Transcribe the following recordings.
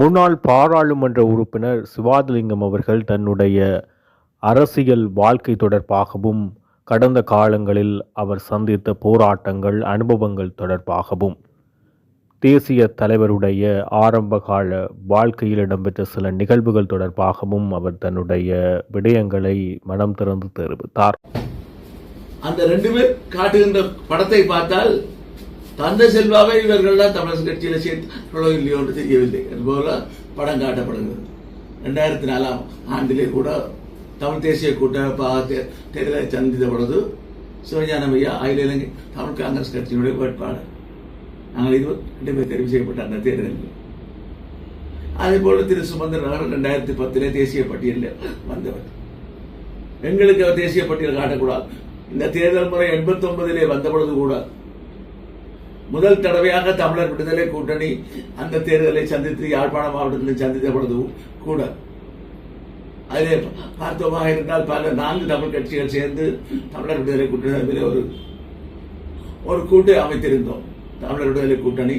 முன்னாள் பாராளுமன்ற உறுப்பினர் சிவாஜிலிங்கம் அவர்கள் தன்னுடைய அரசியல் வாழ்க்கை தொடர்பாகவும் கடந்த காலங்களில் அவர் சந்தித்த போராட்டங்கள் அனுபவங்கள் தொடர்பாகவும் தேசிய தலைவருடைய ஆரம்பகால வாழ்க்கையில் இடம்பெற்ற சில நிகழ்வுகள் தொடர்பாகவும் அவர் தன்னுடைய விடயங்களை மனம் திறந்து தெரிவித்தார். அந்த ரெண்டு பேர் காட்டுகின்ற படத்தை பார்த்தால் தந்தை செல்வாவை இவர்கள் தான் தமிழரசு கட்சியில சேர்த்து இல்லையோ என்று தெரியவில்லை. அதுபோல படம் காட்டப்படுகிறது. 2004 ஆண்டிலே கூட தமிழ் தேசிய கூட்ட தேர்தலை சந்தித்த பொழுது சிவஞானம் ஐயா அகில இலங்கை தமிழ் காங்கிரஸ் கட்சியினுடைய வேட்பாளர். நாங்கள் 2 பேர் தெரிவு செய்யப்பட்ட அந்த தேர்தலில் அதே போல திரு சுமந்திரன் அவர்கள் 2010 தேசிய பட்டியலில் வந்தவர். எங்களுக்கு அவர் தேசிய பட்டியல் காட்டக்கூடாது. இந்த தேர்தல் முறை 89 வந்த பொழுது கூட முதல் தடவையாக தமிழர் விடுதலை கூட்டணி அந்த தேர்தலை சந்தித்து யாழ்ப்பாண மாவட்டத்தில் சந்தித்த பொழுது கூட அதிலே பார்த்தோமாக இருந்தால் பல 4 தமிழ் கட்சிகள் சேர்ந்து தமிழர் விடுதலை கூட்டணி ஒரு கூட்டு அமைத்திருந்தோம். தமிழர் விடுதலை கூட்டணி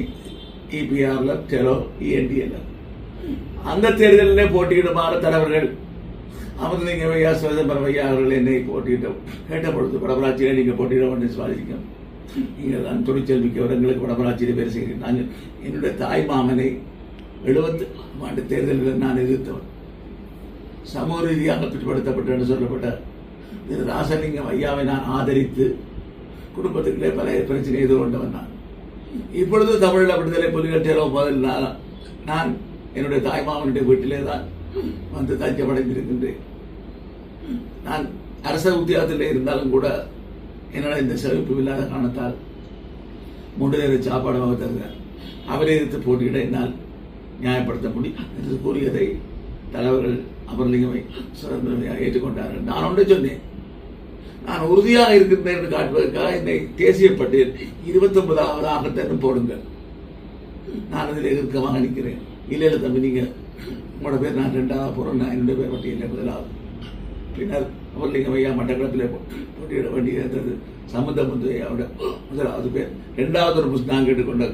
இபிஆர்ல டெலோ இஎன்டிஎல் அந்த தேர்தலிலே போட்டியிடுமாறு தலைவர்கள் அமர்லிங்கம் ஐயா சிவதம்பரம் ஐயா அவர்கள் என்னை போட்டியிட்டோம். கேட்ட பொழுது வடமராட்சியிலே நீங்க போட்டியிட வேண்டும் சுவாதிக்கும், நீங்கள் தான் தொழிற்சல் மிக்கவர், எங்களுக்கு வடமராட்சியிலே பேர் செய்கிறேன். நாங்கள் என்னுடைய தாய் மாமனை 70 ஆண்டு தேர்தலில் நான் எதிர்த்தவன். சமூக ரீதியாக பிற்படுத்தப்பட்ட என்று சொல்லப்பட்ட திரு ராசலிங்கம் ஐயாவை நான் ஆதரித்து குடும்பத்துக்குள்ளே பல பிரச்சனை எதிர்கொண்டவன் நான். இப்பொழுது தமிழ் விடுதலை புலிகள் தேர்வு நான் என்னுடைய தாய்மாமனுடைய வீட்டிலே தான் வந்து தஞ்சமடைந்திருக்கின்றேன். நான் அரச உத்தியோகத்தில் இருந்தாலும் கூட என்னோட இந்த செழிப்பு இல்லாத காரணத்தால் 3 நேர சாப்பாடு தருகிறார். அவரை எதிர்த்து போட்டியிட என்னால் நியாயப்படுத்த முடியும் என்று கூறியதை தலைவர்கள் அமர்லிங்கமை சுதந்திரமையாக ஏற்றுக்கொண்டார்கள். நான் ஒன்றை சொன்னேன், நான் உறுதியாக இருக்கின்றேன் என்று காட்டுவதற்காக என்னை தேசிய பட்டியல் 29வது தன்னும் போடுங்கள், நான் அதில் எதிர்க்கமாக நிற்கிறேன். இல்லை தம்பி, நீங்க உங்களோட பேர் நான் 2வது போறேன், நான் என்னுடைய பேர் பட்டியலில் முதலாவது. பின்னர் அமர்லிங்கம் ஐயா மட்டக்களப்பிலே போட்டியிட வேண்டியது சம்பந்தமுத்து ஐயாவோட முதலாவது பேர். 2வது ஒரு நான் கேட்டுக்கொண்ட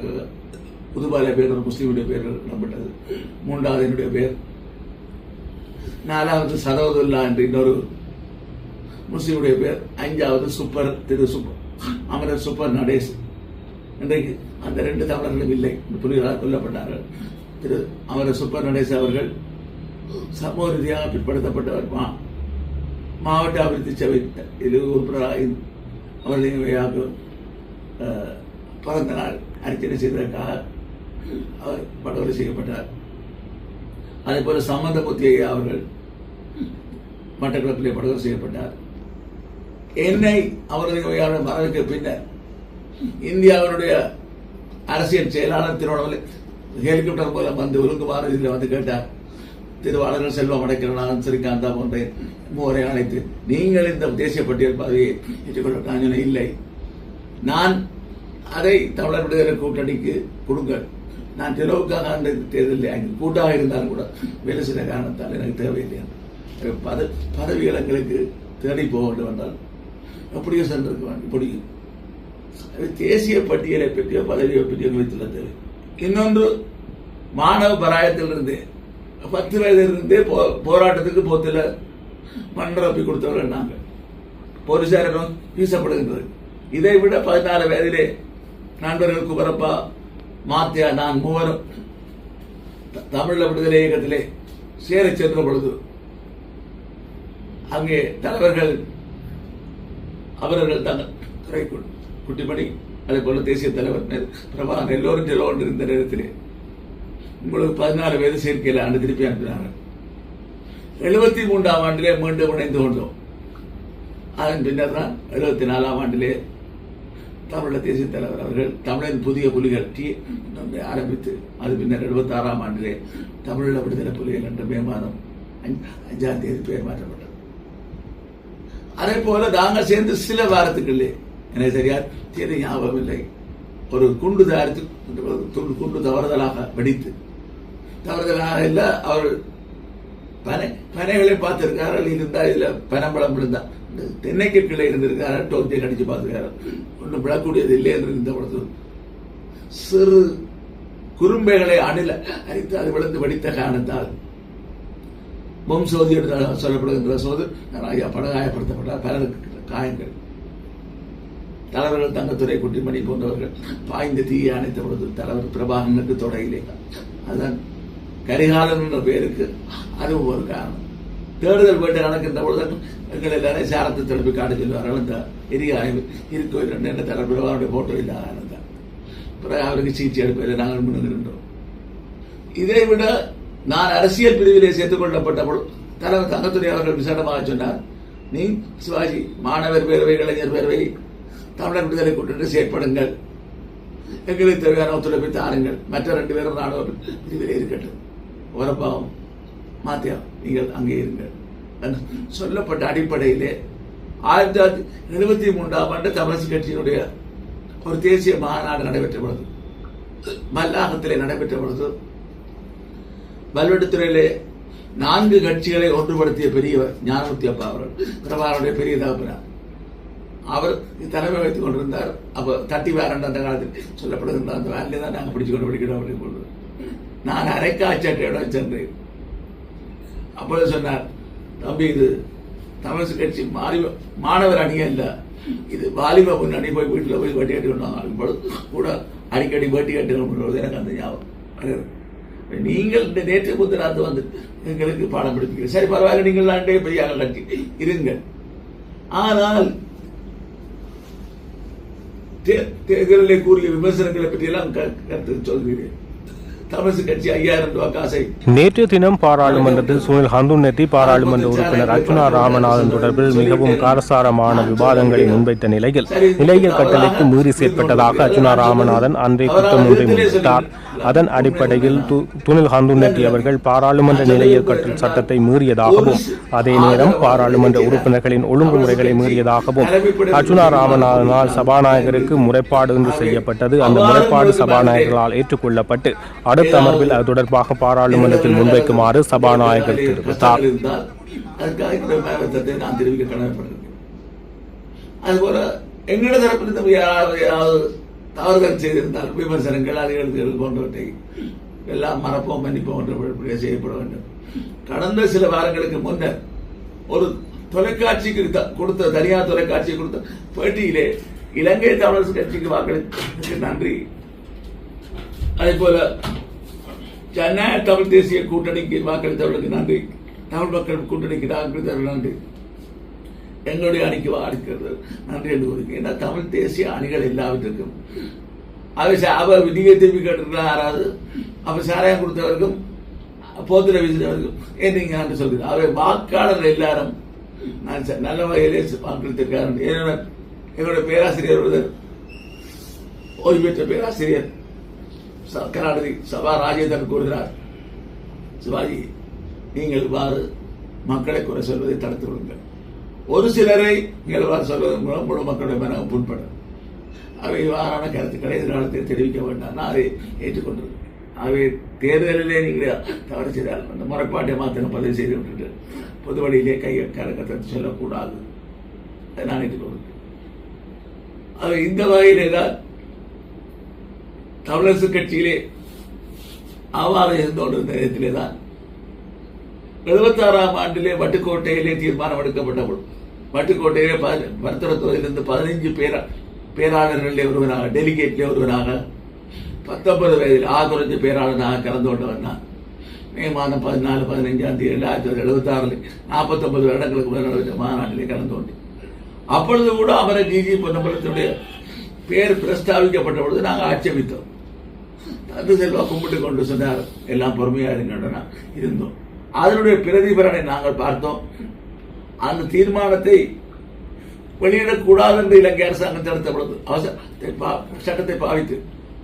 புதுபால பேர் ஒரு முஸ்லீமுடைய பேர் இடம்பெற்றது. 3வது என்னுடைய பேர். 4வது சதவதுல்லா என்று இன்னொரு முஸ்லீமுடைய பேர். 5வது சூப்பர் திரு அமரர் சூப்பர் நடேஷ். இன்றைக்கு அந்த 2 தமிழர்களும் இல்லை, புலிகளால் கொல்லப்பட்டார்கள். திரு அமரர் சூப்பர் நடேஷ் அவர்கள் சமூக ரீதியாக பிற்படுத்தப்பட்டவர், மாவட்ட அபிவிருத்தி சபை உறுப்பினராக அவர்களுக்கு பிறந்த நாள் அர்ச்சனை செய்வதற்காக அவர் படுகொலை செய்யப்பட்டார். அதே போல சம்பந்தமுத்தி ஐயா அவர்கள் மட்டக்களப்பிலே படுகொலை செய்யப்பட்டார். என்னை அவர்களுடைய மரணத்துக்கு பின்னர் இந்தியாவினுடைய அரசியல் செயலாளர் திருவண்ணாமலை ஹெலிகாப்டர் மூலம் வந்து ஒழுங்குமாறு இதில் வந்து கேட்டார். திருவாளர்கள் செல்வம் அடைக்கிறனாலும் ஸ்ரீகாந்தா போன்ற 3 அழைத்து நீங்கள் இந்த தேசிய பட்டியல் பதவியை ஏற்றுக்கொள்ள நான் இல்லை, நான் அதை தமிழர் விடுதலை கூட்டணிக்கு கொடுங்கள், நான் திலவுக்காக அந்த தேர்தலில் கூட்டாக இருந்தாலும் கூட வேலை செய்த காரணத்தால் எனக்கு தேவையில்லை. பதவிகள் எங்களுக்கு தேடி போக வேண்டும் என்றால் எப்படியோ சென்றிருக்க வேண்டும். இப்படி தேசிய பட்டியலை பற்றியோ பதவியை பற்றியோ வைத்துள்ள தேவை. இன்னொன்று, மாணவ பராயத்திலிருந்து 10 வயதிலிருந்தே போராட்டத்துக்கு போத்துல மண்ணிரப்பி கொடுத்தவர்கள் நாங்கள். போலீசாரிடம் வீசப்படுகின்றது. இதை விட 14 வயதிலே நண்பர்கள் குபரப்பா மாத்தியா நான் 3 தமிழ விடுதலை இயக்கத்திலே சேர சென்ற பொழுது அங்கே தலைவர்கள் அவர்கள் தங்கள் துறைக்குள் குட்டிமணி, அதே போல தேசிய தலைவர் பிரபாகரன் எல்லோரும் செல்வோன்று இருந்த நேரத்திலே உங்களுக்கு 14 வயது சேர்க்கையில் ஆண்டு திருப்பி அனுப்பினார்கள். 73ஆம் ஆண்டிலே மீண்டும் இணைந்து கொண்டோம். அதன் பின்னர் தான் 74ஆம் ஆண்டிலே தமிழக தேசிய தலைவர் அவர்கள் தமிழின் புதிய புலிகள் ஆரம்பித்து, அது பின்னர் 76ஆம் ஆண்டிலே தமிழீழ விடுதலை புலிகள் என்ற மே மாதம் 5ஆம் தேதி பெயர் மாற்றப்பட்டது. அதே போல நாங்கள் சேர்ந்து சில வாரத்துக்குள்ளே, எனக்கு சரியா தேதி ஞாபகம் இல்லை, ஒரு குண்டு தயாரித்து குண்டு தவறுதலாக வெடித்து, தவறுதலாக இல்லை, அவர்கள் பனைகளை பார்த்திருக்கார்கள். இருந்தா இதுல பனம்பழம் விழுந்தா தென்னைக்கு கீழே இருந்திருக்காரு, டோர்ச்சை கடிச்சு பார்த்துருக்காரு, ஒன்றும் விழக்கூடியது இல்லை என்று இருந்த பொழுது சிறு குறும்பைகளை அணில அரித்து அது விழுந்து வெடித்த காரணத்தால் பொம் சோதி என்று சொல்லப்படுகின்ற சோது படுகாயப்படுத்தப்பட்டார். பலருக்கு காயங்கள். தலைவர்கள் தங்கத்துறை குட்டிமணி போன்றவர்கள் பாய்ந்த தீயை அணைத்த பொழுது தலைவர் பிரபாகரனுக்கு தொடையிலே. அதுதான் கரிகாலன் என்ற பெயருக்கு அதுவும் ஒரு காரணம். தேடுதல் போயிட்டு நடக்கின்ற பொழுது எங்கள் எல்லாரையும் சாரத்தை திருப்பி காட்ட சொல்லுவார்கள். அந்த எரிகாயம் இருக்கோ என்ன தலைவர் பிரபாகனுடைய போட்டோ இல்லாத பிறகு அவருக்கு சிகிச்சை எடுப்பதில் நாங்கள் முன்னுகின்றோம். இதை விட நான் அரசியல் பிரிவிலே சேர்த்துக் கொள்ளப்பட்ட பொழுது தலைவர் தங்கத்துறை அவர்கள் விசேடமாக சொன்னார், நீ சிவாஜி மாணவர் பேரவை இளைஞர் பேரவை தமிழர் விடுதலை கூட்டணி செயற்படுங்கள், எங்களுக்கு தேவையான ஒத்துழைப்பை தாருங்கள், மற்ற 2 பேரும் ராணுவ பிரிவிலே இருக்கட்டும், உரப்பாவும் மாத்தியா நீங்கள் அங்கே இருங்கள் சொல்லப்பட்ட அடிப்படையிலே 1973ஆம் ஆண்டு தமிழரசு கட்சியினுடைய ஒரு தேசிய மாநாடு நடைபெற்ற பொழுது, மல்லாகத்திலே நடைபெற்ற பொழுது, வல்வெடுத்துறையிலே 4 கட்சிகளை ஒன்றுபடுத்திய பெரியவர் ஞானமூர்த்தி அப்பா அவர்கள், பிரபாகரனுடைய பெரிய தகப்பனார், அவர் தலைமை வைத்துக் கொண்டிருந்தார். அப்போ தட்டி வேரண்ட் அந்த காலத்தில் சொல்லப்படுகின்ற அந்த வேலையை தான் நாங்கள் பிடிச்சு கொண்டு படிக்கிறோம் அப்படின்னு கொண்டு நான் அரைக்காச்சட்டையிடம் சென்றேன். அப்போது சொன்னார், தம்பி இது தமிழரசு கட்சி மாணவர் அணியே இல்லை, இது வாலிப முன்னணி, போய் வீட்டில் போய் வேட்டி கட்டி கொண்டாங்க கூட அடிக்கடி வேட்டி கட்டுவது எனக்கு அந்த ஞாபகம். நீங்கள் இந்த நேற்று முந்திராத்து வந்து எங்களுக்கு பாடம் படிப்பீங்க, சரி பரவாயில்ல, நீங்கள் நாட்டே பெரிய கட்சி இருங்கள். ஆனால் தேர்தலிலே கூறிய விமர்சனங்களை பற்றியெல்லாம் கருத்து சொல்கிறேன். தமிழரசு கட்சி 5000 ரூபாய் காசை நேற்றைய தினம் பாராளுமன்றத்தில் சுனில் ஹந்துன்னெத்தி பாராளுமன்ற உறுப்பினர் அர்ச்சுனா ராமநாதன் தொடர்பில் மிகவும் காரசாரமான விவாதங்களை முன்வைத்த நிலையில் நிலையியல் கட்டளைக்கு மீறி செயற்பட்டதாக அர்ச்சுனா ராமநாதன் அன்றே குற்றம் ஒன்றை முன்வைத்தார். அதன் அடிப்படையில் சுனில் ஹந்துன்னெத்தி அவர்கள் பாராளுமன்ற நிலையியல் கட்டளை சட்டத்தை மீறியதாகவும் அதே நேரம் பாராளுமன்ற உறுப்பினர்களின் ஒழுங்குமுறைகளை மீறியதாகவும் அர்ச்சுனா ராமநாதனால் சபாநாயகருக்கு முறைப்பாடு ஒன்று செய்யப்பட்டது. அந்த முறைப்பாடு சபாநாயகர்களால் ஏற்றுக்கொள்ளப்பட்டு அடுத்த அமர்வில் அது தொடர்பாக பாராளுமன்றத்தில் முன்வைக்குமாறு சபாநாயகர் தெரிவித்தார். அதுபோல எங்களோட தரப்பில் தவறுகள் செய்திருந்தால் விமர்சனங்கள் அதிகாரிகள் போன்றவற்றை எல்லாம் மறப்போம் மன்னிப்போம் என்ற செய்யப்பட வேண்டும். கடந்த சில வாரங்களுக்கு முன்னர் ஒரு தொலைக்காட்சிக்கு கொடுத்த தனியார் தொலைக்காட்சி கொடுத்த பேட்டியிலே இலங்கை தமிழரசு கட்சிக்கு வாக்களித்ததற்கு நன்றி, அதே போல ஜனநாயக தமிழ் தேசிய கூட்டணிக்கு வாக்களித்தவர்களுக்கு நன்றி, தமிழ் மக்கள் கூட்டணிக்கு வாக்களித்தவர்கள் நன்றி, எங்களுடைய அணிக்கு வாக்களிக்கிறது நன்றி என்று கூறுங்க. ஏன்னா தமிழ் தேசிய அணிகள் எல்லாவற்றுக்கும் அவ நீங்க திருப்பி கேட்டிருக்கலாம் யாராவது, அப்ப சாராயம் கொடுத்தவருக்கும் போத்திர வீசினவருக்கும் ஏன் நீங்க என்று சொல்கிறேன். அவை வாக்காளர் எல்லாரும் நான் நல்ல வகையிலே வாக்களித்திருக்காரு. ஏன்னா எங்களுடைய பேராசிரியர் ஒருவர் ஓய்வு பெற்ற பேராசிரியர் கர்நாடகி சபா ராஜேந்திரன் கூறுகிறார், சிவாஜி நீங்கள் இவ்வாறு மக்களை குறை சொல்வதை தடுத்து விடுங்கள். ஒரு சிலரை நீங்கள் சொல்வதன் மூலம் முழு மக்களுடைய மனம் புண்படும். அவை இவ்வாறான கருத்துக்களை எதிர்காலத்தில் தெரிவிக்க வேண்டாம். நான் அதை ஏற்றுக்கொண்டிருக்கேன். அவை தேர்தலிலே நீங்கள் தவறு செய்தால் அந்த முறைப்பாட்டை மாத்திரம் பதிவு செய்து விட்டுட்டு பொது வழியிலே கையை கரக்கத்தை சொல்லக்கூடாது. அதை நான் ஏற்றுக்கொண்டிருக்கேன். அவை இந்த வகையிலே தான் தமிழரசு கட்சியிலே அவ்வாறு இருந்து கொண்டிருந்த நேரத்திலே தான் 76ஆம் ஆண்டிலே வட்டுக்கோட்டையிலே தீர்மானம் எடுக்கப்பட்ட பொழுது வட்டுக்கோட்டையிலே வர்த்தகத்துறையிலிருந்து 15 பேராளர்களிலே ஒருவராக டெலிகேட்லே ஒருவராக 19 வயதில் குறைஞ்ச பேராளராக கலந்து கொண்டவர் நான். மே மாதம் 14, 15ஆம் தேதி 1976 49 வருடங்களுக்கு முதல் நடந்த மாநாட்டிலே கலந்து கொண்டேன். அப்பொழுது கூட அமர ஜிஜி பொன்னம்பலத்துடைய பேர் பிரஸ்தாபிக்கப்பட்ட பொழுது நாங்கள் ஆட்சேபித்தோம். தந்தை செல்வா கும்பிட்டு கொண்டு சொன்னார், எல்லாம் பொறுமையாக இருக்கின்றன இருந்தோம். அதனுடைய பிரதிபலனை நாங்கள் பார்த்தோம். அந்த தீர்மானத்தை வெளியிடக்கூடாது என்று இலங்கை அரசாங்கம் தடுத்த பொழுது சட்டத்தை பாவித்து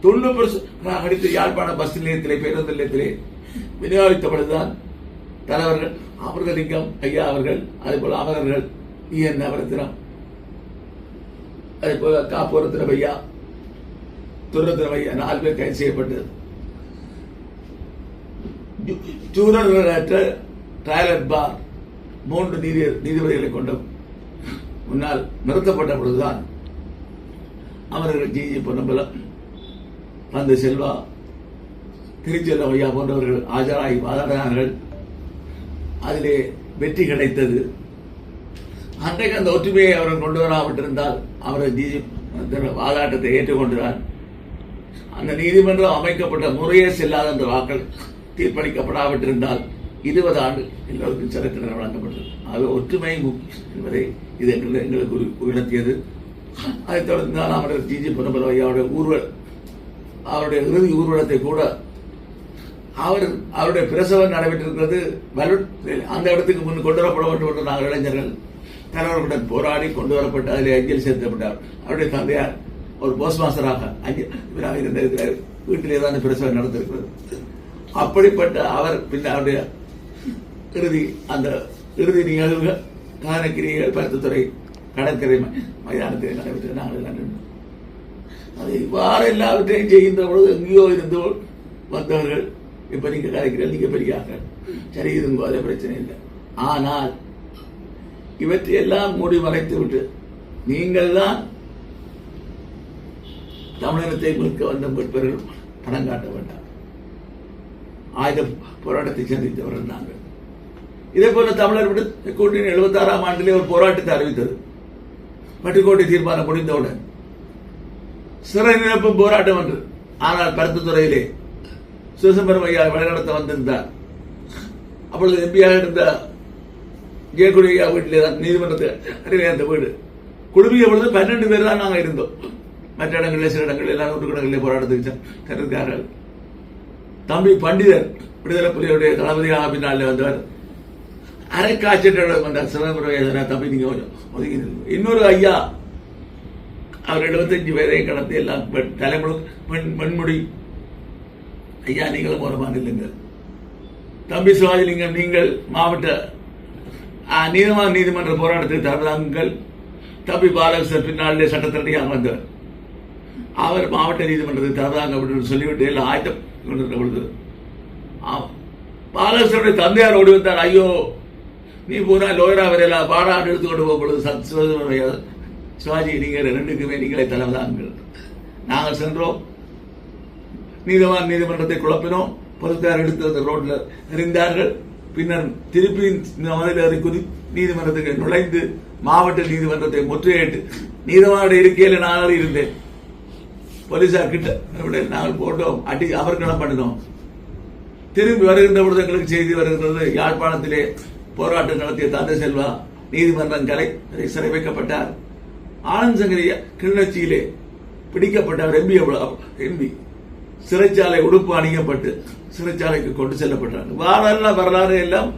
90% அடித்து யாழ்ப்பாண பஸ் நிலையத்திலே பேருந்து நிலையத்திலே விநியோகித்த பொழுதுதான் தலைவர்கள் அமிர்தலிங்கம் ஐயா அவர்கள், அதே போல அமரர்கள் EN நவரத்தினம், அதே போல காப்பூரத்தினம் ஐயா, துரத்தினம் ஐயா 4 பேர் கைது செய்யப்பட்டு ட்ரையல் பார் 3 நீதிபதிகளை கொண்ட முன்னால் நிறுத்தப்பட்ட பொழுதுதான் அமரர்கள் ஜிஜி பொன்னம்பலம், தந்தை செல்வா, திருச்செல்லம் ஐயா போன்றவர்கள் ஆஜராகி வாதாடினார்கள். அதிலே வெற்றி கிடைத்தது. அன்றைக்கு அந்த ஒற்றுமையை அவர்கள் கொண்டு வராவிட்டிருந்தால் அவரை வாதாட்டத்தை ஏற்றுக்கொண்டார். அந்த நீதிமன்றம் அமைக்கப்பட்ட முறையே செல்லாத அந்த வாக்கள் தீர்ப்பளிக்கப்படாவிட்டிருந்தால் 20 ஆண்டு எல்லோருக்கும் சிறை தண்டனை வழங்கப்பட்டது. அது ஒற்றுமை முக்கியம் என்பதை இது எங்களுக்கு உணர்த்தியது. அதைத் தொடர்ந்து அமரர் ஜி பொன்னம்பலம் ஐயாவுடைய அவருடைய இறுதி ஊர்வலத்தை கூட அவருடைய பிரசவம் நடைபெற்றிருக்கிறது. அந்த இடத்துக்கு முன் கொண்டு வரப்பட வேண்டும் என்று நாங்கள் இளைஞர்கள் தலைவர்களுடன் போராடி கொண்டு வரப்பட்டு அதில் அஞ்சலி செலுத்தப்பட்டார். அவருடைய தந்தையார் ஒரு போஸ்ட் மாஸ்டராக இருந்த வீட்டிலே தான் பிரசவம் நடந்திருக்கிறது. அப்படிப்பட்ட அவர் பின்னர் அவருடைய இறுதி நிகழ்வுகள் காணக்கிரிகள் பருத்துத்துறை கடற்கரை மைதானத்தில் நடைபெற்று நாங்கள் அது இவ்வாறு எல்லாவற்றையும் செய்கின்ற பொழுது எங்கேயோ இருந்து வந்தவர்கள் இப்ப நீங்க கலைக்கிறீர்கள், நீங்க பெரியாங்க, சரி இருங்கோ, அதே பிரச்சனை இல்லை. ஆனால் இவற்றையெல்லாம் மூடி மறைத்து விட்டு நீங்கள் தான் தமிழகத்தை மீட்க வந்த மீட்பர்கள் பணம் காட்ட வேண்டாம். ஆயுத போராட்டத்தை சந்தித்தவர்கள் நாங்கள். இதே போல தமிழர் கூட்டணி 76ஆம் ஆண்டிலே ஒரு போராட்டத்தை அறிவித்தது. பட்டுக்கோட்டை தீர்மானம் முடிந்தவுடன் சிறை நிரப்பும் போராட்டம் என்று. ஆனால் பருத்துத்துறையிலே சிவசம்பரம் ஐயா வழிநடத்த வந்திருந்தார். அப்பொழுது எம்பியாக இருந்த ஜெயக்குடி ஐயா வீட்டிலே தான் நீதிமன்றத்தை அருகே அந்த வீடு குழுமிய பொழுது 12 பேர் தான் நாங்கள் இருந்தோம். மற்ற இடங்களில் சில இடங்களில் எல்லாம் நூற்றுக்கணக்கிலே போராட்டத்துக்கு தருகிறார்கள். தம்பி பண்டிதர் விடுதலை புலிகளுடைய தளபதியாக பின்னாலே வந்தவர் அரைக்காய்ச்சல் வந்தார். சிவசம்பரம் தம்பி நீங்க ஒதுங்கி. இன்னொரு ஐயா அவர் 75 பேரை கடந்து எல்லாம் தலைமுழு மண்முடி ஐயா நீங்களும் ஓரமாக இல்லைங்கள். தம்பி சிவாஜிலிங்கம் நீங்கள் மாவட்ட நீதிமன்ற போராட்டத்தில் தலைவதாங்கள். தம்பி பாலகிருஷ்ணன் பின்னாலே சட்டத்தரணியாக வந்தவர். அவர் மாவட்ட நீதிமன்றத்தில் தலைவதாங்க அப்படின்னு சொல்லிவிட்டு எல்லாம் ஆயத்தம் கொண்டிருந்த பொழுது பாலகிருஷ்ணனுடைய தந்தையார் ஓடி வந்தார். ஐயோ நீ போனா லோயரா வரையலாம் பாடாண்டு எடுத்துக்கொண்டு போகும் பொழுது சிவாஜி நீங்கள் 2க்குமே நீங்களே தலைவதாங்கள். நாங்கள் சென்றோம், நீதிமன்றத்தை குழப்பினோம். பொறுத்தார் எடுத்து அந்த ரோட்ல எறிந்தார்கள். பின்னர் திருப்பி மதில் குதி நீதிமன்றத்துக்கு நுழைந்து மாவட்ட நீதிமன்றத்தை முற்றுகையிட்டு நீதிமன்ற இருக்கையில் நாங்கள் இருந்தேன். போலீசார் கிட்ட நாங்கள் போட்டோம், அடி அமர்க்களம் பண்ணினோம். திரும்பி வருகின்ற பொழுது எங்களுக்கு செய்தி வருகின்றது, யாழ்ப்பாணத்திலே போராட்டம் நடத்திய தந்தை செல்வா நீதிமன்றம் கலை சிறை வைக்கப்பட்டார். ஆனந்த் சங்கரிய கிளிநொச்சியிலே பிடிக்கப்பட்டவர் எம்பி சிறைச்சாலை உடுப்பு அணியப்பட்டு சிறைச்சாலைக்கு கொண்டு செல்லப்பட்டார். வரலாறு எல்லாம்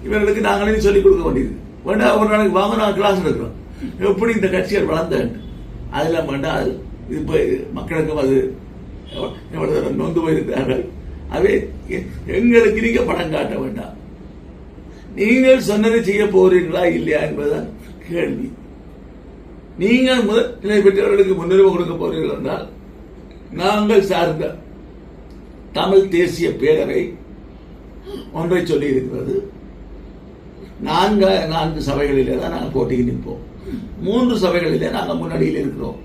இவர்களுக்கு நாங்களே சொல்லிக் கொடுக்க வேண்டியது. வேண்டாம், ஒரு நாளைக்கு வாங்க, நாங்கள் கிளாஸ் எடுக்கிறோம் எப்படி இந்த கட்சிகள் வளர்ந்த அதெல்லாம் வேண்டாம். அது இப்ப மக்களுக்கும் அது எவ்வளவு நொந்து போயிருக்கிறார்கள். அவை எங்களுக்கு நீங்க படம் காட்ட வேண்டாம். நீங்கள் சொன்னதை செய்ய போறீர்களா இல்லையா என்பதுதான் கேள்வி. நீங்கள் முதல் நிலை பெற்றவர்களுக்கு முன்னுரிமை கொடுக்க போறீர்கள் என்றால் நாங்கள் சார்ந்த தமிழ் தேசிய பேரவை ஒன்றை சொல்லி இருக்கிறது. 4 சபைகளிலே தான் நாங்கள் போட்டிக்கு நிற்போம். 3 சபைகளிலே நாங்கள் முன்னணியில் இருக்கிறோம்.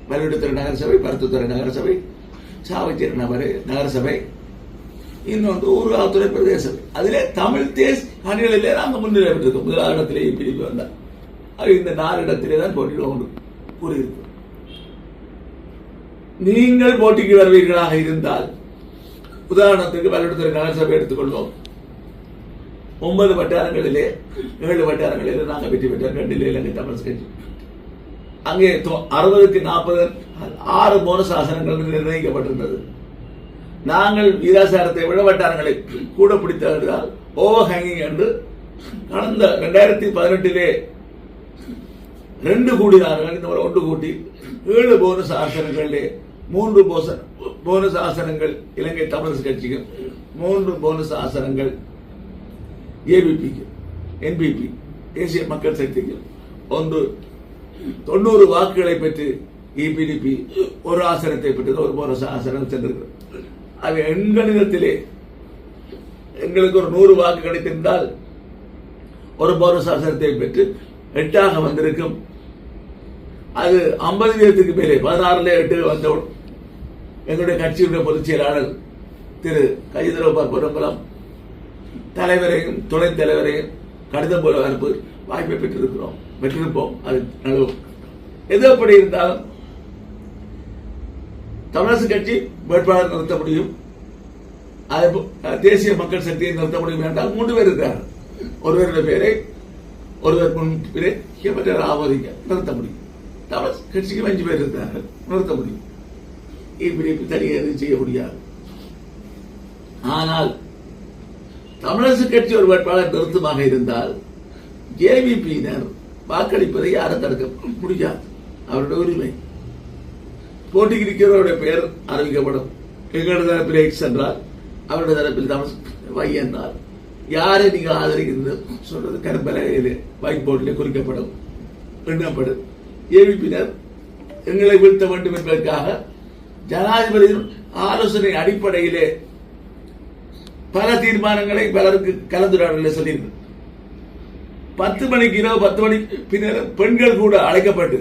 மயிலாடுதுறை நகரசபை, பருத்தித்துறை நகரசபை, சாவச்சேரி நகரசபை, இன்னொன்று ஊர்காவத்துறை பிரதேச சபை. அதிலே தமிழ் தேசிய அணிகளிலே நாங்கள் முன்னிலை பெற்றிருக்கோம். முதலாவது இடத்திலேயே பிரிப்பு வந்தார். இந்த 4 இடத்திலே தான் போட்டியிடுவோம் கூறியிருக்கிறோம். நீங்கள் போட்டிக்கு வருவீர்களாக இருந்தால், உதாரணத்துக்கு மயிலாடுதுறை நகரசபை எடுத்துக்கொள்வோம். 9 வட்டாரங்களிலே 7 வட்டாரங்களிலே நாங்கள் வெற்றி பெற்றோம். 2 இலங்கை தமிழ் கட்சி. அங்கே 60க்கு 40 6 போனஸ் ஆசனங்கள் நிர்ணயிக்கப்பட்டிருந்தது. நாங்கள் வீராசாரத்தை விட வட்டாரங்களை கூட பிடித்தால் ஓவர் ஹேங்கிங் என்று கடந்த 2018 2 கூடினார்கள். இந்த 1 கூட்டி 7 போனஸ் ஆசனங்களிலே 3 போனஸ் ஆசனங்கள் இலங்கை தமிழரசு கட்சிக்கும், 3 போனஸ் ஆசனங்கள் ஏபிபிக்கு, என்பிபி தேசிய மக்கள் சக்திக்கு, 90 வாக்குகளை பெற்று இபிடிபி 1 ஆசனத்தை பெற்றது. 1 போனஸ் ஆசனம் சென்றிருக்கிறது. அது எண்கணிதத்திலே எங்களுக்கு ஒரு 100 வாக்கு கிடைத்திருந்தால் 1 போனஸ் ஆசனத்தை பெற்று 8ஆக வந்திருக்கும். அது 50 வீதத்துக்கு மேலே 16ல் 8 வந்தவுடன் எங்களுடைய கட்சியுடைய பொதுச் செயலாளர் திரு கஜேந்திரகுமார் பொன்னம்பலம் தலைவரையும் துணைத் தலைவரையும் கடிதம் போல அனுப்பு வாய்ப்பை பெற்றிருப்போம். அது நழுவும். எது எப்படி இருந்தாலும் தமிழரசு கட்சி வேட்பாளர் நிறுத்த முடியும், தேசிய மக்கள் சக்தியை நிறுத்த முடியும் என்றால் 3 பேர் இருக்கிறார்கள். ஒருவருடைய பேரை ஒருவர் முன்பிலே ஆமோதிக்க நிறுத்த முடியும். தமிழ் கட்சிக்கு 5 பேர் இருக்கிறார்கள், நிறுத்த முடியும். இப்படி தனியாக எதுவும் செய்ய முடியாது. ஆனால் தமிழரசு கட்சி ஒரு வேட்பாளர் நிறுத்தமாக இருந்தால் ஜேவிபியினர் வாக்களிப்பதை யாரும் தடுக்க முடியாது. அவருடைய உரிமை. போட்டிக்கு இருக்கிறவருடைய பெயர் அறிவிக்கப்படும். எங்களுடைய தரப்பில் எக்ஸ் என்றால் அவருடைய தரப்பில் தமிழ் வை என்றால் யாரை நீங்கள் ஆதரிக்கிறது சொல்றது கரும்பலையிலே ஒயிட் போர்டிலே குறிக்கப்படும், எண்ணப்படும். ஏவிபியினர் எங்களை வீழ்த்த வேண்டும் என்பதற்காக ஜனாதிபதியின் ஆலோசனை அடிப்படையிலே பல தீர்மானங்களை பலருக்கு கலந்துரையாடலில் சொல்லியிருக்கு. 10 மணிக்கு இரவு 10 மணிக்கு பின்னர் பெண்கள் கூட அழைக்கப்பட்டு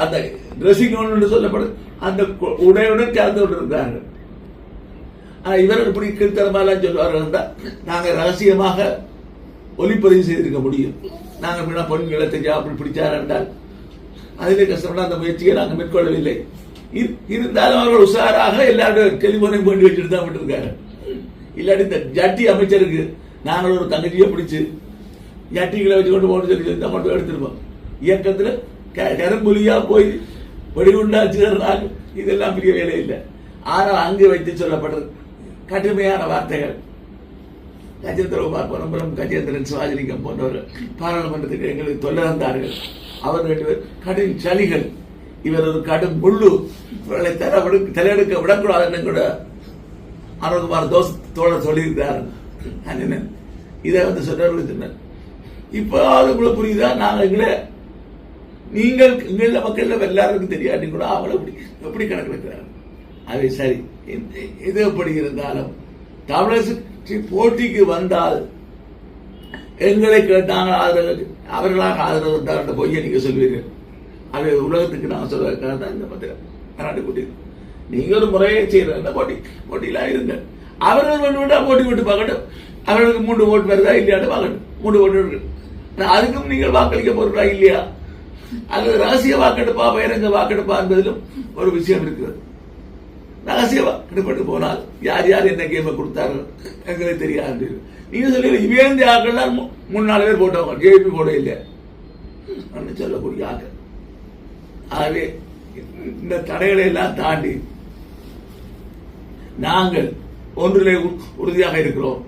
அந்த டிரெஸ்ஸிங் ஒன்று சொல்லப்படும் அந்த உடையுடன் கலந்து கொண்டிருக்கிறார்கள். இவர்கள் இப்படி கீழ்த்தரமாக சொல்வார்கள் என்றால் நாங்கள் ரகசியமாக ஒலிப்பதிவு செய்திருக்க முடியும். நாங்கள் பெண்களை தெரியா அப்படி பிடிச்சார் என்றால் அதிலே கஷ்டப்பட அந்த முயற்சியை நாங்கள் மேற்கொள்ளவில்லை. இருந்தாலும் அவர்கள் உஷாராக எல்லாருடைய டெலிபோனையும் வேண்டி வச்சுட்டு தான் விட்டுருக்காங்க. இல்லாட்டி இந்த ஜட்டி அமைச்சருக்கு நாங்கள் ஒரு தங்கச்சியை பிடிச்சு ஜட்டிகளை வச்சு கொண்டு போகணும்னு சொல்லி தான் மட்டும் எடுத்துருப்போம். இயக்கத்தில் கரும்புலியா போய் வெடிகுண்டாச்சுறாங்க. இதெல்லாம் பெரிய வேலை இல்லை. ஆனால் அங்கு வைத்து சொல்லப்பட்டது கடுமையான வார்த்தைகள். கஜேந்திரகுமார் பொன்னம்பலம், கஜேந்திரன், சிவாஜிலிங்கம் போன்றவர்கள் பாராளுமன்றத்துக்கு எங்களுக்கு தொல்லை தந்தார்கள். அவர் 2 பேர் கடும் சளிகள். இவர் ஒரு கடும் முள்ளு. இவர்களை தலையெடுக்க விடக்கூடாதுன்னு கூட அருண்குமார் தோழர் சொல்லியிருக்கிறார். இதை சொன்னவர்கள் சொன்னார். இப்போ உங்களுக்கு புரியுதா? நீங்கள் எங்கள மக்கள் எல்லாருக்கும் தெரியாட்டி கூட அவளை எப்படி கணக்கெடுக்கிறார். அது சரி. எது எப்படி இருந்தாலும் தமிழரசு போட்டிக்கு வந்தால் எங்களை கேட்டாங்க ஆதரவு, அவர்களாக ஆதரவு இருந்தால் பொய்யை நீங்க சொல்வீர்கள். அது உலகத்துக்கு நான் சொல்வதற்காக தான் இந்த பத்திரம் கூட்டி. நீங்க ஒரு முறையை செய்யற போட்டியில இருங்க. அவர்கள் போட்டி விட்டு பார்க்கட்டும். அவர்களுக்கு 3 ஓட்டு வருதா இல்லையான்னு பார்க்கட்டும். 3 ஓட்டு அதுக்கும் நீங்கள் வாக்களிக்க போறீங்களா இல்லையா, அல்லது ரகசிய வாக்கெடுப்பா பகிரங்க வாக்கெடுப்பா என்பதிலும் ஒரு விஷயம் இருக்கிறது. ரகசிய வாக்கெடுப்பட்டு போனால் யார் யார் என்ன கேமை கொடுத்தார்கள் எங்களுக்கு தெரியாது. நீங்க சொல்லி இவேந்த ஆக்கள் தான் 3-4 பேர் போட்டவங்க, ஜேபி போட இல்லையா சொல்லக்கூடிய ஆக்கள். ஆகவே இந்த தடைகளை எல்லாம் தாண்டி நாங்கள் ஒன்றிலே உறுதியாக இருக்கிறோம்.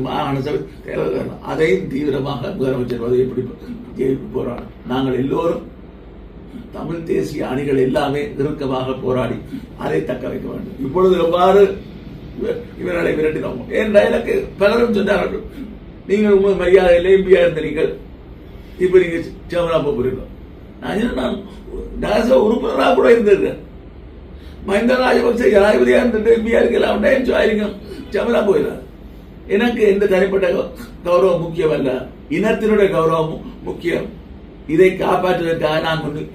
மாகாண சபை தேர்தல் அதையும் தீவிரமாக முதலமைச்சர் பதவி எப்படி ஜெயிப்பு போராடும். நாங்கள் எல்லோரும் தமிழ் தேசிய அணிகள் எல்லாமே நெருக்கமாக போராடி அதை தக்க வைக்க வேண்டும். இப்பொழுது எவ்வாறு இவர்களை விரட்டினோம் என்ற எனக்கு பலரும் சொன்னார்கள். நீங்கள் உங்கள் மரியாதையில் எம்பியா இருந்த நீங்கள் இப்ப நீங்க சேமலா போகிறீர்கள். நான் உறுப்பினராக கூட இருந்திருக்கேன். மஹிந்த ராஜபக்சே ஜனாதிபதியா இருந்துட்டு எம்பியா இருக்கலாம் சேமலா போயிடலாம். எனக்கு எந்த தனிப்பட்ட கௌரவம் முக்கியம் அல்ல, இனத்தினுடைய கௌரவம் முக்கியம். இதை காப்பாற்றுவதற்காக நான்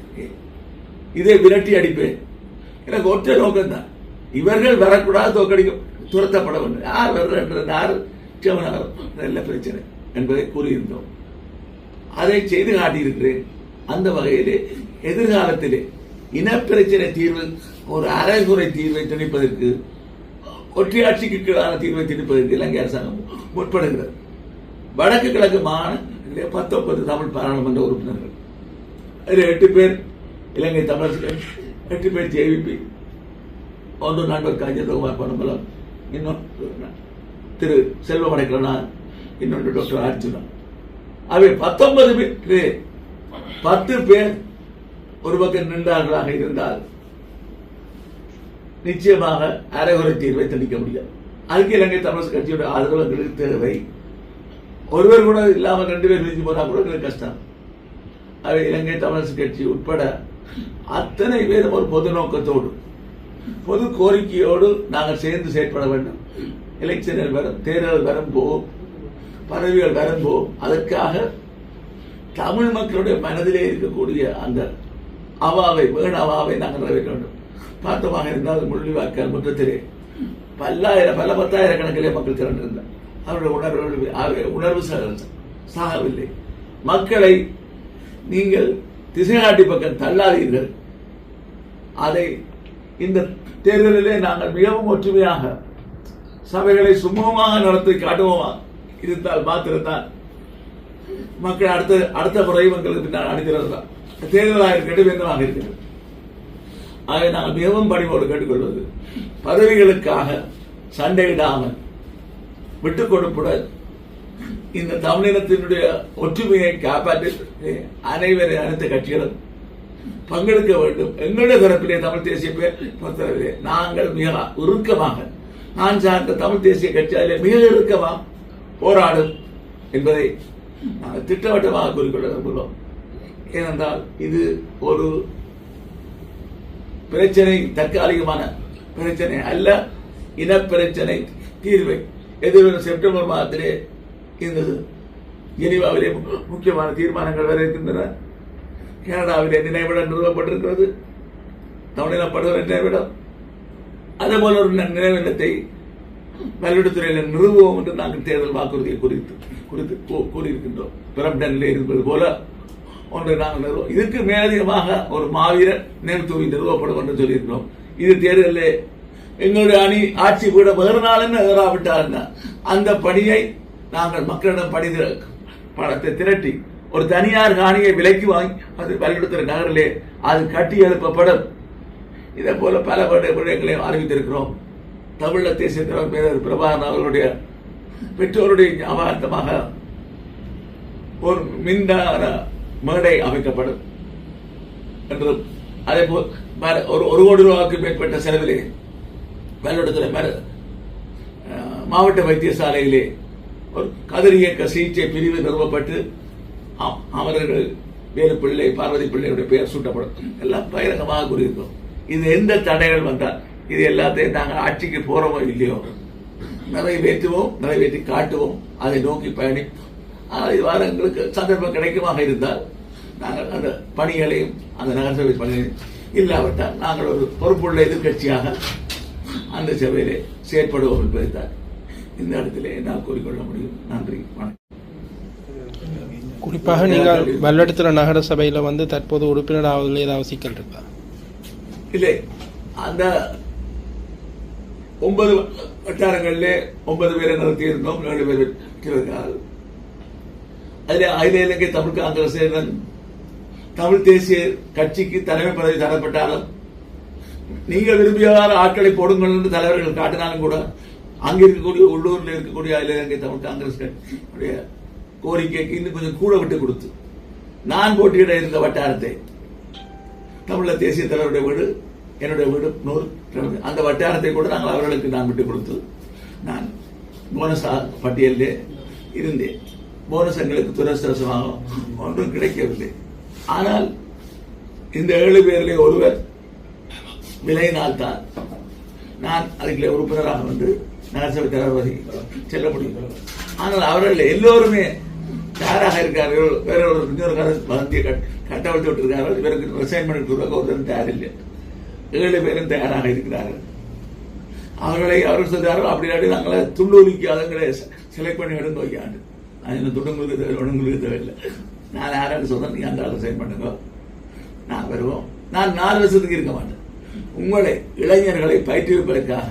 இதை விரட்டி அடிப்பேன். எனக்கு ஒற்றை நோக்கம் தான், இவர்கள் வரக்கூடாது, தோக்கடிக்க துரத்தப்பட வேண்டும். யார் வர்ற யார் நல்ல பிரச்சனை என்பதை கூறியிருந்தோம். அதை செய்து காட்டியிருக்கிறேன். அந்த வகையிலே எதிர்காலத்திலே இனப்பிரச்சனை தீர்வு ஒரு அரைகுறை தீர்வை திணிப்பதற்கு, ஒற்றையாட்சிக்கான தீர்வை திணிப்பதற்கு இலங்கை அரசாங்கம் முற்படுகிறது. வடக்கு கிழக்கு மாகாணத்திலே 19 தமிழ் பாராளுமன்ற உறுப்பினர்கள், அதில் 8 பேர் இலங்கை தமிழரசு, 8 பேர் ஜேவிபி, 1 நண்பர் கஜேந்திரகுமார் பொன்னம்பலம், இன்னொன்று திரு செல்வமடைக்கலனார், இன்னொன்று டாக்டர் அர்ஜுனா. அவை 19 பேர் 10 பேர் ஒரு பக்கம் நின்றார்களாக இருந்தால் நிச்சயமாக அரைகுறை தீர்வை திணிக்க முடியாது. அதுக்கு இலங்கை தமிழரசு கட்சியோட ஆதரவு எங்களுக்கு தேவை. ஒருவர் கூட இல்லாமல் 2 பேர் விரிஞ்சு போனா கூட எங்களுக்கு கஷ்டம். அவை இலங்கை தமிழரசு கட்சி உட்பட அத்தனை பேரும் ஒரு பொது நோக்கத்தோடு, பொது கோரிக்கையோடு நாங்கள் சேர்ந்து செயற்பட வேண்டும். எலெக்ஷனில் வரும், தேர்தல் வரும் போகும், பதவிகள் வரும் போகும். அதற்காக தமிழ் மக்களுடைய மனதிலே இருக்கக்கூடிய அந்த அவாவை, வேண அவாவை நாங்கள் நிறைவேற்ற வேண்டும். பார்த்தமாக இருந்தால் முள்ளிவாய்க்கால் முற்றத்திலே பல 10,000 மக்கள் திரண்டிருந்தார். அவருடைய உணர்வு சாகவில்லை. மக்களை நீங்கள் திசை காட்டி பக்கம் தள்ளாதீர்கள். அதை இந்த தேர்தலிலே நாங்கள் மிகவும் ஒற்றுமையாக சபைகளை சுமூகமாக நடத்தி காட்டுவோமா இருந்தால் மாத்திரத்தான் மக்கள் அடுத்த முறையும் எங்களுக்கு பின்னால் அணிதிரலாம். தேர்தலாக இருக்கட்டும் என்னவாக இருக்கிறது. ஆகவே நாங்கள் மிகவும் பணிவோடு கேட்டுக்கொள்வது, பதவிகளுக்காக சண்டையிடாமல் விட்டுக் கொடுப்புடன் இந்த தமிழினத்தினுடைய ஒற்றுமையை காப்பாற்றி அனைத்து கட்சிகளும் பங்கெடுக்க வேண்டும். எங்களுடைய தரப்பிலே தமிழ் தேசிய பொறுத்தளவிலே நாங்கள் மிக இறுக்கமாக, நான் சார்ந்த தமிழ் தேசிய கட்சி அதிலே மிக இறுக்கமாக போராடும் என்பதை நாங்கள் திட்டவட்டமாக கூறிக்கொள்ள விரும்புகிறோம். ஏனென்றால் இது ஒரு பிரச்சனை, தற்காலிகமான பிரச்சனை அல்ல, இனப்பிரச்சனை தீர்வை எதிர்வரும் செப்டம்பர் மாதத்திலே இந்த ஜெனீவாவிலே முக்கியமான தீர்மானங்கள் வர இருக்கின்றன. கனடாவிலே நினைவிடம் நிறுவப்பட்டிருக்கிறது, தமிழின படுகொலை நினைவிடம். அதேபோல ஒரு நினைவிடத்தை பல்வேறு நிறுவுவோம் என்று நாங்கள் தேர்தல் வாக்குறுதியை கூறியிருக்கின்றோம். பிரம்டனிலே இருப்பது போல ஒன்றை நாங்கள் நிறுவோம். இதுக்கு மேலதிகமாக ஒரு மாவீர நினைவு தூவி நிறுவப்படும் என்று சொல்லியிருக்கிறோம். இது தேர்தலில் எங்களுடைய அணி ஆட்சி கூட வேறு நாள் எதிராவிட்டால் அந்த பணியை நாங்கள் மக்களிடம் பணத்தை திரட்டி ஒரு தனியார் காணியை விலைக்கு வாங்கி அது பல்வேறு நகரிலே அது கட்டி எழுப்பப்படும். இதே போல பல விடயங்களையும் அறிவித்திருக்கிறோம். தமிழ தேசிய தலைவர் மேதர் பிரபாகரன் அவர்களுடைய பெற்றோருடைய ஞாபகார்த்தமாக ஒரு மின்சார மேடை அமைக்கப்படும் என்றும், அதே போல் ஒரு கோடி ரூபாய்க்கு மேற்பட்ட செலவிலே பல்வேறு மாவட்ட வைத்தியசாலையிலே ஒரு கதிரியக்க சிகிச்சை பிரிவு நிறுவப்பட்டு அவர்கள் வேலுப்பிள்ளை, பார்வதி பிள்ளையுடைய பெயர் சூட்டப்படும். எல்லாம் பகிரங்கமாக கூறியிருக்கோம். இது எந்த தடைகள் வந்தால் இது எல்லாத்தையும் நாங்கள் ஆட்சிக்கு போறோமோ இல்லையோ நிறைவேற்றுவோம், நிறைவேற்றி காட்டுவோம், அதை நோக்கி பயணிப்போம். இவ்வாறு எங்களுக்கு சந்தர்ப்பம் கிடைக்குமாக இருந்தால் நாங்கள் அந்த பணிகளையும் அந்த நகரசபை பணிகளையும் இல்லாவிட்டால் நாங்கள் ஒரு பொறுப்புள்ள எதிர்கட்சியாக அந்த சபையிலே செயற்படுவோம் என்பதைத்தான் இந்த இடத்திலே என்னால் கூறிக்கொள்ள முடியும். நன்றி, வணக்கம். குறிப்பாக நீங்கள் வல்லடத்துல நகர சபையில தற்போது உறுப்பினர் ஆவதில் ஏதாவது சிக்கல் இருக்கா? இல்லை, அந்த 9 வட்டாரங்களிலே 9 பேரை நடத்தி இருந்தோம். 7 பேர் இருக்கிறார்கள். அதில் அகில இலங்கை தமிழ் காங்கிரஸ் தமிழ் தேசிய கட்சிக்கு தலைமை பதவி தரப்பட்டாலும் நீங்கள் விரும்பியவாறு ஆட்களை போடுங்கள் என்று தலைவர்கள் காட்டினாலும் கூட அங்க இருக்கக்கூடிய உள்ளூரில் இருக்கக்கூடிய அகில இலங்கை தமிழ் காங்கிரஸ் கட்சியுடைய கோரிக்கைக்கு இன்னும் கொஞ்சம் கூட விட்டு கொடுத்து நான் போட்டியிட இருந்த வட்டாரத்தை தமிழக தேசிய தலைவருடைய வீடு, என்னுடைய வீடு 100, அந்த வட்டாரத்தை கூட நாங்கள் அவர்களுக்கு நான் விட்டுக் கொடுத்து நான் போனஸ் பட்டியலிலே இருந்தேன். போனஸ் எங்களுக்கு துரதிருஷ்டவசமாக ஒன்றும் கிடைக்கவில்லை. ஆனால் இந்த 7 பேரிலே ஒருவர் விலையினால் தான் நான் அதுக்குள்ளே உறுப்பினராக நகரசபை தலைவரை செல்ல முடியும். ஆனால் அவர்கள் எல்லோருமே தயாராக இருக்கார்கள். வேற ஒரு வந்திய கட்டவிழ்த்து விட்டிருக்கார்கள். இவருக்கு ரிசைன்மெண்ட் ஒருத்தரும் தயாரில்லை. 7 பேரும் தயாராக இருக்கிறார்கள். அவர்கள் சொல்றார்கள், அப்படி நாங்கள துண்டூலிக்கு அதுங்களை செலக்ட் பண்ணி எடுங்க வைக்காண்டு. அது துண்டுங்களுக்கு தேவையில்லை. நான் யாரும் சொல்றேன், நீங்க அந்த ரிசைன் பண்ணுங்க, நான் வருவோம். நான் 4 வருஷத்துக்கு இருக்க மாட்டேன். உங்களை இளைஞர்களை பயிற்றுவிப்பதற்காக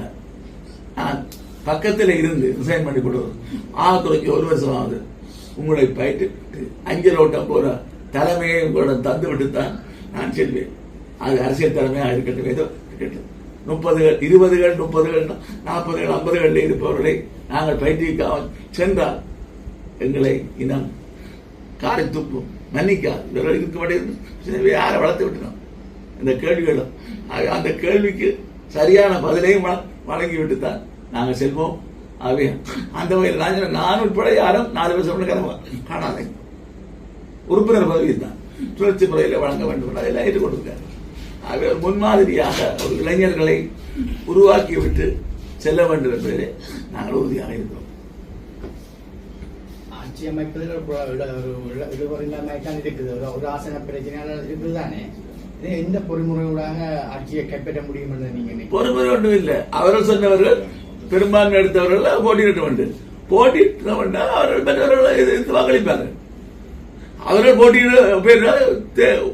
நான் பக்கத்தில் இருந்து ரிசைன் பண்ணி கொடுவோம். குறைக்கு 1 வருஷம் ஆகுது. உங்களை பயிற்று அஞ்சல் ஓட்டம் போற தலைமையை உங்களிடம் தந்து விட்டுத்தான் நான் செல்வேன். அது அரசியல் தலைமையாக இருக்கட்டும், ஏதோ இருக்கட்டும். 30கள் 20கள் 30கள் 40கள் 50களில் இருப்பவர்களை நாங்கள் பயிற்றுவிக்காமல் சென்றால் எங்களை இனம் காரை துப்பும், மன்னிக்காது. இருக்க யாரை வளர்த்து விட்டோம் இந்த கேள்விகளும். அந்த கேள்விக்கு சரியான பதிலையும் வழங்கிவிட்டு தான் நாங்கள் செல்வோம். ஆகவே அந்த வகையில் நான் உட்பட யாரும் 4 வருஷம் காணாத உறுப்பினர் பதவியை தான் சுழற்சி முறையில் வழங்க வேண்டும் அதெல்லாம் ஏற்றுக்கொண்டிருக்காரு. ஆகவே முன்மாதிரியாக ஒரு இளைஞர்களை உருவாக்கிவிட்டு செல்ல வேண்டும் என்பதிலே நாங்கள் உறுதியாக இருக்கிறோம். ஆட்சி அமைப்பதில் இழுபறியின்மை தான் இருக்குது. ஒரு ஆசன பிரச்சனையாளர் இருக்குது தானே. எந்த பொறிமுறையூடாக ஆட்சியை கைப்பற்ற முடியும் என்று நீங்க நினைக்கிறீங்க? பொறுமுறை ஒன்றும் இல்லை. அவர்கள் சொன்னவர்கள் பெரும்பான்மை எடுத்தவர்கள் போட்டியிட வேண்டும். போட்டியிட வேண்டாம், அவர்கள் மற்றவர்களை எதிர்த்து வாக்களிப்பார்கள். அவர்கள்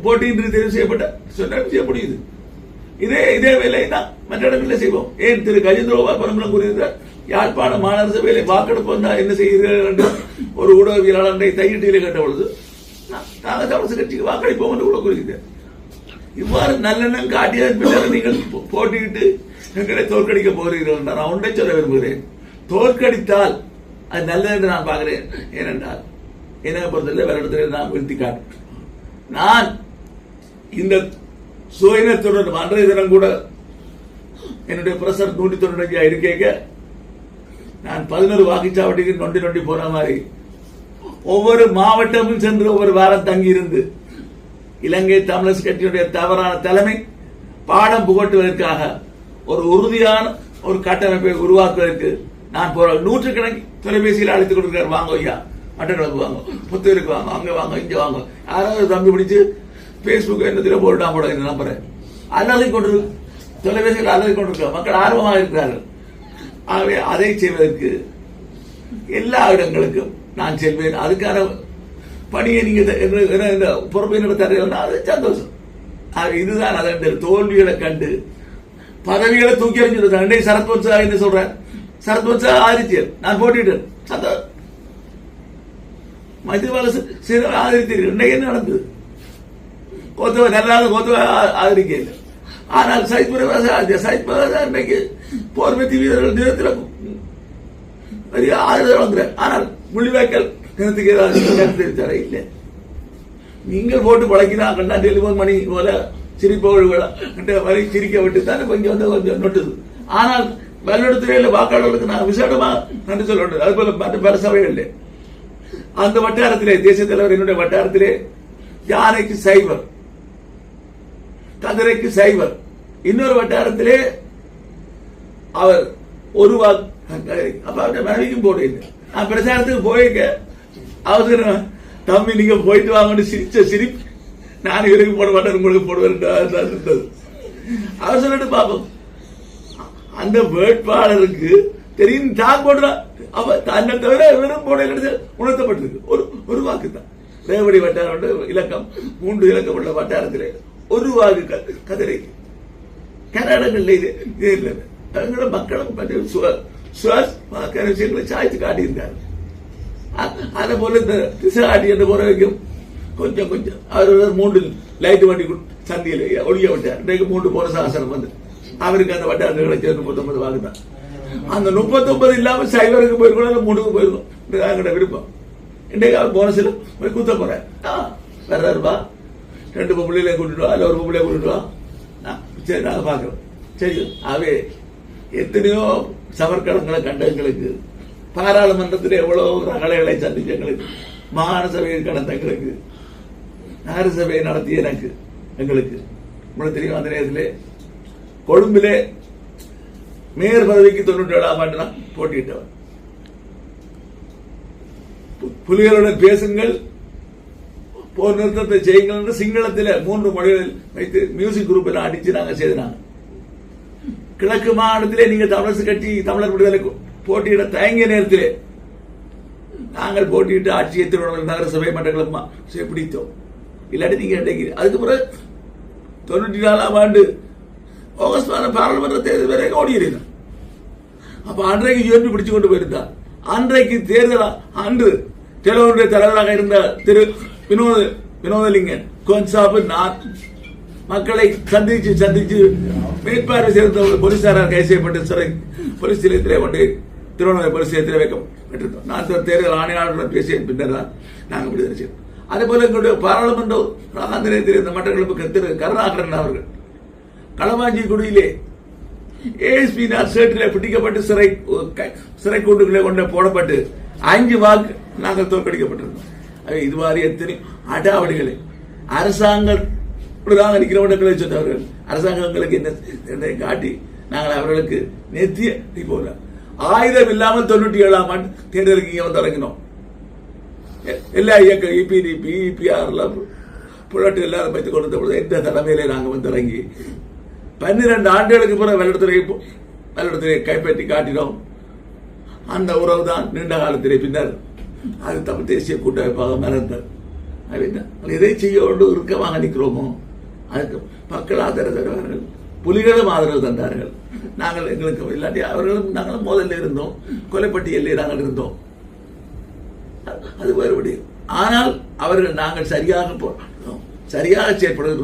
போட்டியின்றி தேர்வு செய்யப்பட்ட சொன்னால் செய்ய முடியுது. இதே வேலை தான் மற்ற இடங்களில் செய்வோம். ஏன் திரு கஜேந்திரபாபு பரம்பரம் கூறியிருக்கிறார், யாழ்ப்பாண மாநகர சபையில வாக்கெடுப்பு வந்தால் என்ன செய்கிறீர்கள் என்று ஒரு ஊடகவியலாளரை தையிட்டியிலே கேட்ட பொழுது நாங்கள் தமிழக கட்சிக்கு வாக்களிப்போம் என்று கூட கூறுகிறார். இவ்வாறு நல்லெண்ணம் காட்டியதன் பின்னர் நீங்கள் போட்டியிட்டு எங்களை தோற்கடிக்க போகிறீர்கள் என்றால் நான் ஒன்றை சொல்ல விரும்புகிறேன். தோற்கடித்தால் அது நல்லது என்று நான் பார்க்கிறேன். ஏனென்றால் என்னை பொறுத்தவரை வேற இடத்துல நான் வீழ்த்தி காட்டுறேன். நான் இந்த சுயநத்துடன் அன்றைய தினம் கூட என்னுடைய பிரசர் 195 இருக்க நான் 11 வாக்குச்சாவடிக்கு நொண்டி போன மாதிரி ஒவ்வொரு மாவட்டமும் சென்று ஒவ்வொரு வாரம் தங்கி இருந்து இலங்கை தமிழர் கட்சியுடைய தவறான தலைமை பாடம் புகட்டுவதற்காக ஒரு உறுதியான ஒரு கட்டமைப்பை உருவாக்குவதற்கு நான் நூற்றுக்கணக்கில் தொலைபேசியில் அழைத்துக் கொடுக்கிறார். வாங்க ஐயா, மட்டக்களப்பு வாங்க, புத்தூருக்கு வாங்க, அங்க வாங்க, இங்க வாங்க. யாராவது தம்பி பிடிச்சு பேஸ்புக் என்னத்தில் போட்டான் போட என்ன நம்புறேன். அலறி கொண்டு தொலைபேசியில் அலறி கொண்டிருக்கிறார். மக்கள் ஆர்வமாக இருக்கிறார்கள். ஆகவே அதை செய்வதற்கு எல்லா இடங்களுக்கும் நான் செல்வேன். அதுக்கான பணியை நீங்க பொறுப்பை நடத்தார்கள், அது சந்தோஷம். இதுதான் அதன் தோல்விகளை கண்டு பதவிகளை தூக்கி எறிஞ்சிருந்தாங்க. சரத்வன்சா என்ன சொல்றேன், சரத்வன்சா ஆதித்யர் நான் போட்டிட்டேன், சந்தோஷம். மைத்திரிபால ஆதரித்தீர்கள். இன்றைக்கு என்ன நடந்தது? கோத்தவ நல்லாத கோத்தவ ஆதரிக்க இல்லை. ஆனால் சைத் பிரகாசா இன்றைக்கு போர்வத்தி வீரர்கள் தினத்தில் ஆதரவு வந்துறார். ஆனால் முள்ளிவாய்க்கால் தினத்துக்கு ஏதாவது கருத்து தெரிவித்தாரா? இல்லை. நீங்கள் போட்டு பழக்கினா கண்டா டெலிபோன் மணி போல சிரிப்பவர்கள் சிரிக்க விட்டு தானே கொஞ்சம் வந்து கொஞ்சம் நொட்டுது. ஆனால் வல்லெடுத்துறையில் வாக்காளர்களுக்கு நான் விசேடமா நன்றி சொல்ல வேண்டும். அது போல மற்ற பல சபைகள் அந்த வட்டாரத்திலே தேசிய தலைவர் என்னுடைய வட்டாரத்திலே யானைக்கு சைவர், கதிரைக்கு சைவர், இன்னொரு வட்டாரத்திலே அவர் ஒரு அப்ப அவருடைய மனைவிக்கும் போட இல்லை. நான் பிரச்சாரத்துக்கு போயிருக்க அவசரம் தம்பி நீங்க போயிட்டு வாங்கன்னு சிரிச்ச சிரிப்பு நான் இவருக்கு போட மாட்டேன் உங்களுக்கு போடுவேன். அவர் சொல்லிட்டு பார்ப்போம். அந்த வேட்பாளருக்கு தெரியும் தான் போடுறான். அவ தன்னை தவிர வெறும் போட உணர்த்தப்பட்டிருக்கு. ஒரு வாக்கு தான். ரேவடி வட்டாரம் இலக்கம் 3 இலக்கம் உள்ள வட்டாரத்திலே ஒரு வாக்கு கதிரை. கர்நாடகத்தில் இது இல்லை. எங்களோட மக்களும் விஷயங்களை சாய்த்து காட்டியிருக்காரு. அதே போல இந்த திசை ஆட்டி என்ற போற வரைக்கும் கொஞ்சம் அவர் 3 லைட் வண்டி சந்தியில் ஒழிய விட்டார். இன்றைக்கு 3 போன சாசனம் வந்து அவருக்கு அந்த வட்டாரங்களை சேர்ந்து 39 வாக்கு தான். அந்த 39 இல்லாம சைவருக்கு போயிருக்கணும், 3க்கு போயிருக்கும். எங்கட விருப்பம். இன்றைக்கு அவர் போனஸ்ல போய் குத்த போறாரு. வேற ரூபா 2 பொம்பளையில கூட்டிட்டு வா, இல்ல ஒரு பொம்பளைய கூட்டிட்டு வா. சரி நாங்க பாக்குறோம். சரி அவே எத்தனையோ சவர்க்கடங்களை கண்ட எங்களுக்கு, பாராளுமன்றத்தில் எவ்வளவு ரகலைகளை சந்திச்ச எங்களுக்கு, மாகாண சபையை கடந்த எங்களுக்கு, நகர சபையை நடத்திய எங்களுக்கு உங்களுக்கு தெரியும். அந்த நேரத்திலே கொழும்பிலே மேயர் பதவிக்கு 97ஆம் ஆண்டு நான் போட்டியிட்டவர். புலிகளுடன் பேசுங்கள், போர் நிறுத்தத்தை செய்யுங்கள் என்று சிங்களத்தில் 3 மொழிகளில் வைத்து மியூசிக் குரூப்பில் அடிச்சு நாங்கள் செய்தாங்க. கிழக்கு மாகாணத்திலே நீங்க தமிழரசு கட்சி தமிழர் விடுதலை போட்டியிட தயங்கிய நேரத்திலே நாங்கள் போட்டியிட்டு ஆட்சியை திருவண்ணாமலை நகர சபை மட்டக்களப்பு பிடித்தோம். இல்லாட்டி நீங்க அதுக்கு பிறகு 94ஆம் ஆண்டு ஆகஸ்ட் மாதம் பாராளுமன்ற தேர்தல் வரை ஓடியிருந்தான். அப்ப அன்றைக்கு யூஎன்பி பிடிச்சு கொண்டு போயிருந்தார். அன்றைக்கு தேர்தல் அன்று டெலோனுடைய தலைவராக இருந்த திரு வினோதலிங்கன் கோன்சாபு நான் மக்களை சந்திச்சு மேற்பார்வை செய்த போலீசாரால் கைது செய்யப்பட்டு சிறை போலீஸ் நிலையத்திலே கொண்டு திருவண்ணாமலை போலீஸ் நிலையத்தில் வைக்கப்பட்டிருந்தோம். நான் தேர்தல் ஆணையாளருடன் பேசிய பின்னர் தான் நாங்கள் விடுதலை செய்தோம். அதே போல எங்களுடைய பாராளுமன்ற அந்த நிலையத்தில் இருந்த மட்டக்களப்பு திரு கருணாகரன் அவர்கள் களவாஞ்சி குடியிலே ஏஎஸ்பி சேட்டிலே பிடிக்கப்பட்டு சிறை கூண்டுகளை கொண்டு போடப்பட்டு 5 வாக்கு நாங்கள் தோற்கடிக்கப்பட்டிருந்தோம். இது மாதிரி எத்தனை அடாவடிகளை அரசாங்கம் நிற்கிறவர்களை சொன்னவர்கள் அரசாங்கங்களுக்கு என்ன காட்டி நாங்கள் அவர்களுக்கு நெத்திய போல ஆயுதம் இல்லாமல் 97ஆம் ஆண்டு தேர்தலுக்கு இங்கே வந்து இறங்கினோம். எல்லா இயக்க இபிடிபி இபிஆர் புரட்டு எல்லாரும் வைத்துக் கொடுத்த பொழுது எந்த தலைமையிலே நாங்கள் வந்து இறங்கி 12 ஆண்டுகளுக்கு பிறகு வெள்ளடத்திலே கைப்பற்றி காட்டினோம். அந்த உறவு தான் நீண்ட காலத்திலே பின்னர் அது தமிழ் தேசிய கூட்டமைப்பாக மலர்ந்தது. எதை செய்ய கொண்டு இறுக்கமாக நிற்கிறோமோ அதுக்கு மக்கள் ஆதரவு தருவார்கள், புலிகளும் ஆதரவு தந்தார்கள். நாங்கள் எங்களுக்கு இல்லாட்டி அவர்களும் நாங்களும் முதல்ல இருந்தோம், கொலைப்பட்டியலில் நாங்கள் இருந்தோம், அது வேறுபடி. ஆனால் அவர்கள் நாங்கள் சரியாக செயற்படுகிற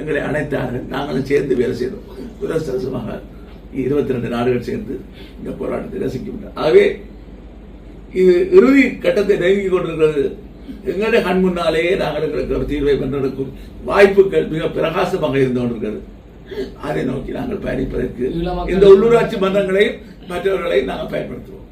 எங்களை அணைத்தார்கள். நாங்களும் சேர்ந்து வேலை செய்தோம். துரதிர்ஷ்டவசமாக 22 நாடுகள் சேர்ந்து இந்த போராட்டத்தை ரசிக்கின்றனர். ஆகவே இது இறுதி கட்டத்தை நெருங்கிக் கொண்டிருக்கிறது. எங்களுடைய கண் முன்னாலேயே நாங்கள் எங்களுக்கு தீர்வை கண்டெடுக்கும் வாய்ப்புகள் மிக பிரகாசமாக இருந்து கொண்டிருக்கிறது. அதை நோக்கி நாங்கள் பயணிப்பதற்கு இந்த உள்ளூராட்சி மன்றங்களையும் மற்றவர்களையும் நாங்கள் பயன்படுத்துவோம்.